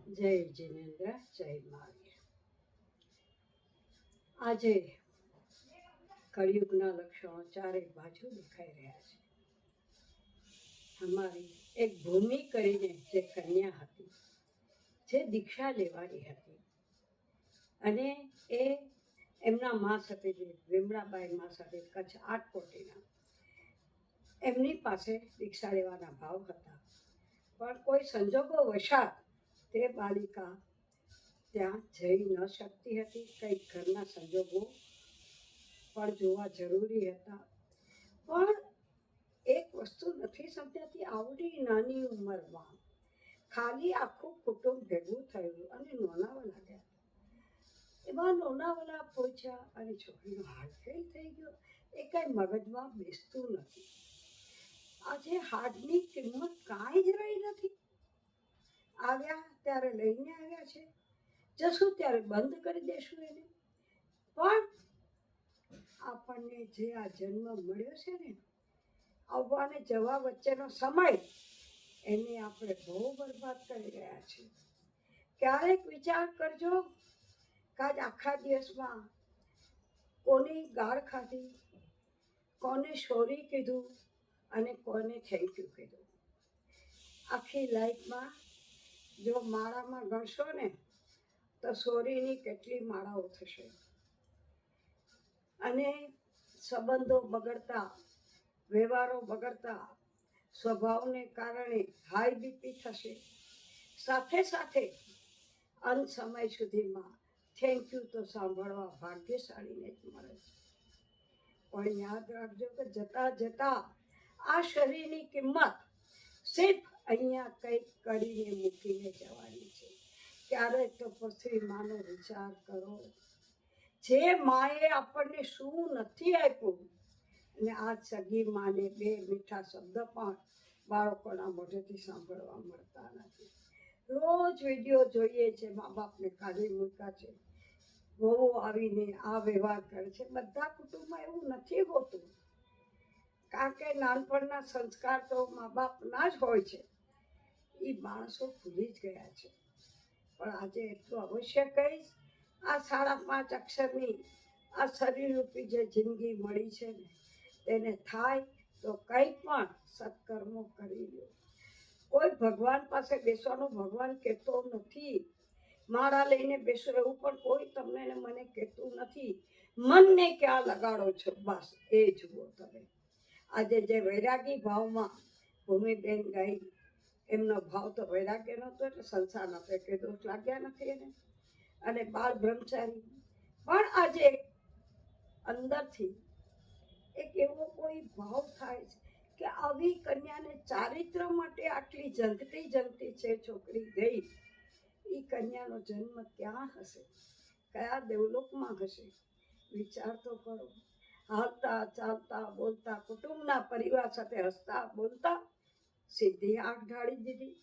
જય જીનેન્દ્ર, જય મહાવીર. આજે કળિયુગના લક્ષણો ચારે બાજુ દેખાઈ રહ્યા છે. અમારી એક ભૂમિ કરીને જે કન્યા હતી, જે દીક્ષા લેવાની હતી, અને એ એમના મા સાથે જે વિમળાબાઈ મા સાથે કચ્છ આટકોટીના એમની પાસે દીક્ષા લેવાના ભાવ હતા. પણ કોઈ સંજોગો વશાત તે બાલિકા ત્યાં જઈ ન શકતી હતી. કંઈક ઘરના સંજોગો પણ જોવા જરૂરી હતા. પણ એક વસ્તુ નથી સમજાતી, આવડી નાની ઉંમરમાં ખાલી આખું કુટુંબ ભેગું થયું અને લોનાવાલા ગયા. એમાં લોનાવાલા પહોંચ્યા અને છોકરીનો હાર્ટ ફેલ થઈ ગયો. એ કઈ મગજમાં બેસતું નથી. આજે હાર્ટની કિંમત કાંઈ જ રહી નથી. આવ્યા ત્યારે લઈને આવ્યા છે, જશું ત્યારે બંધ કરી દેશું એને. પણ આપણને જે આ જન્મ મળ્યો છે ને, આવવા અને જવા વચ્ચેનો સમય, એને આપણે બહુ બરબાદ કરી રહ્યા છીએ. ક્યારેક વિચાર કરજો કે આજ આખા દિવસમાં કોની ગાળ ખાધી, કોને સોરી કીધું અને કોને થેન્ક યુ કીધું. આખી લાઈફમાં જો માળામાં ગણશો ને તો સોરીની કેટલી માળાઓ થશે. અને સંબંધો બગડતા, વ્યવહારો બગડતા, સ્વભાવને કારણે હાઈ બીપી થશે. સાથે સાથે અંત સમય સુધીમાં થેન્ક યુ તો સાંભળવા ભાગ્યશાળીને જ મળે છે. પણ યાદ રાખજો કે જતા જતા આ શરીરની કિંમત સિર્ફ અહીંયા કંઈક કરીને મૂકીને જવાની છે. ક્યારેક તો પૃથ્વી માનો વિચાર કરો, જે માએ આપણને શું નથી આપ્યું. અને આ સગી માને બે મીઠા શબ્દ પણ બાળકોના મોઢેથી સાંભળવા મળતા નથી. રોજ વિડીયો જોઈએ છે, મા બાપને કાઢી મૂક્યા છે, વહુ આવીને આ વ્યવહાર કરે છે. બધા કુટુંબમાં એવું નથી હોતું, કારણ કે નાનપણના સંસ્કાર તો મા બાપના જ હોય છે. એ માણસો ભૂલી જ ગયા છે. પણ આજે એટલું અવશ્ય કહીશ, આ 5.5 અક્ષરની આ શરીરરૂપી જે જિંદગી મળી છે ને, તેને થાય તો કંઈ પણ સત્કર્મો કરી લો. કોઈ ભગવાન પાસે બેસવાનું ભગવાન કહેતો નથી. માળા લઈને બેસો એવું પણ કોઈ તમને ને મને કહેતું નથી. મનને ક્યાં લગાડો છો, બસ એ જુઓ તમે. આજે જે વૈરાગી ભાવમાં ભૂમિબેન ગઈ, એમનો ભાવ તો વૈરાગ્ય નહોતો, એટલે સંસારના પેટે દોષ લાગ્યા નથી એને. અને બાળ બ્રહ્મચારી પણ આજે અંદરથી એક એવો કોઈ ભાવ થાય છે કે આવી કન્યાને ચારિત્ર માટે આટલી જંગતી છે છોકરી ગઈ. એ કન્યાનો જન્મ ક્યાં હશે, કયા દેવલોકમાં હશે? વિચાર તો કરો. હાલતા ચાલતા બોલતા કુટુંબના પરિવાર સાથે હસતા બોલતા સીધી આંખ ઢાળી દીધી.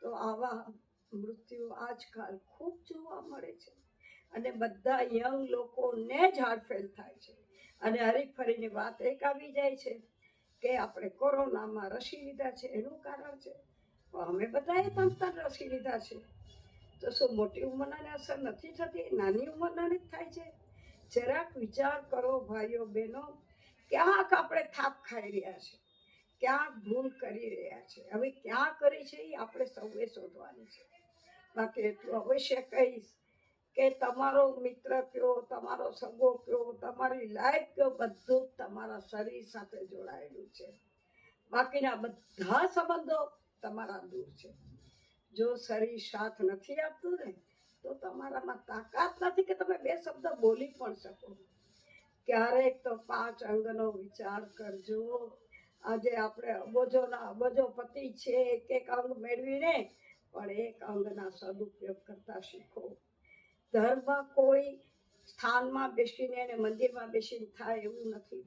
તો આવા મૃત્યુ આજકાલ ખૂબ જોવા મળે છે. અને બધા યંગ લોકોને જ હાર્ટફેલ થાય છે. અને હરીફરીની વાત એક આવી જાય છે કે આપણે કોરોનામાં રસી લીધા છે એનું કારણ છે. અમે બધાએ તંત્ર રસી લીધા છે, તો શું મોટી ઉંમરનાને અસર નથી થતી? નાની ઉંમરનાને જ થાય છે. જરાક વિચાર કરો ભાઈઓ બહેનો, ક્યાંક આપણે થાક ખાઈ રહ્યા છે, ક્યાંક ભૂલ કરી રહ્યા છે. હવે ક્યાં કરી છે એ આપણે સૌએ શોધવાની છે. બાકી એટલું અવશ્ય કહીશ કે તમારો મિત્ર કયો, તમારો સગો કયો, તમારી લાઈફ કયો, બધું તમારા શરીર સાથે જોડાયેલું છે. બાકીના બધા સંબંધો તમારા દૂર છે. જો શરીર સાથ નથી આપતું ને, તો તમારામાં તાકાત નથી કે તમે 2 શબ્દ બોલી પણ શકો. ક્યારેક તો 5 અંગનો વિચાર કરજો. આજે આપણે અબજોના અબજો પતિ છે, એક અંગ મેળવીને પણ એક અંગના સદુપયોગ કરતા શીખો. ધર્મ કોઈ સ્થાનમાં બેસીને અને મંદિરમાં બેસીને થાય એવું નથી.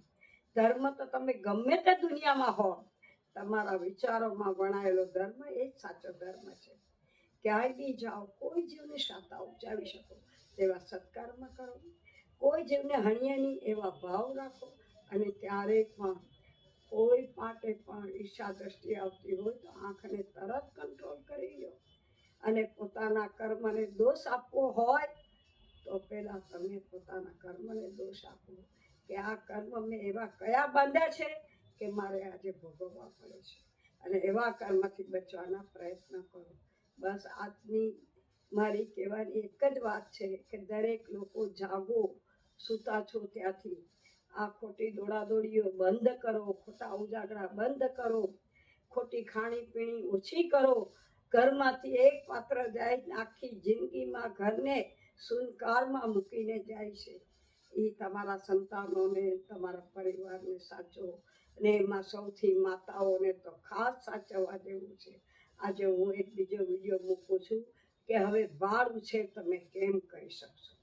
ધર્મ તો તમે ગમે તે દુનિયામાં હો, તમારા વિચારોમાં વણાયેલો ધર્મ એ જ સાચો ધર્મ છે. ક્યાંય બી જાઓ, કોઈ જીવને શાતા ઉપજાવી શકો તેવા સત્કર્મ કરો. કોઈ જીવને હણીએ નહીં એવા ભાવ રાખો. અને ક્યારેક પણ કોઈ માટે પણ ઈર્ષા દ્રષ્ટિ આવતી હોય તો આંખને તરત કંટ્રોલ કરી લો અને પોતા પોતાના કર્મને દોષ આપવો હોય તો પહેલા તમે પોતાના કર્મને દોષ આપો કે આ કર્મ મેં એવા કયા બાંધ્યા છે કે મારે આજે ભોગવવા પડે છે, અને એવા કર્મથી બચવાના પ્રયત્ન કરો. બસ આજની મારી કહેવાની એક જ વાત છે કે દરેક લોકો જાગો, સૂતા છો ત્યાંથી આ ખોટી દોડાદોડીઓ બંધ કરો, ખોટા ઉજાગરા બંધ કરો, ખોટી ખાણીપીણી ઓછી કરો. ઘરમાંથી એક પાત્ર જાય આખી જિંદગીમાં ઘરને સુનકારમાં મૂકીને જાય છે. એ તમારા સંતાનોને, તમારા પરિવારને સાચવો, અને એમાં સૌથી માતાઓને તો ખાસ સાચવવા જેવું છે. આજે હું એક બીજો વિડીયો મૂકું છું કે હવે બાળ ઉછેર તમે કેમ કરી શકશો.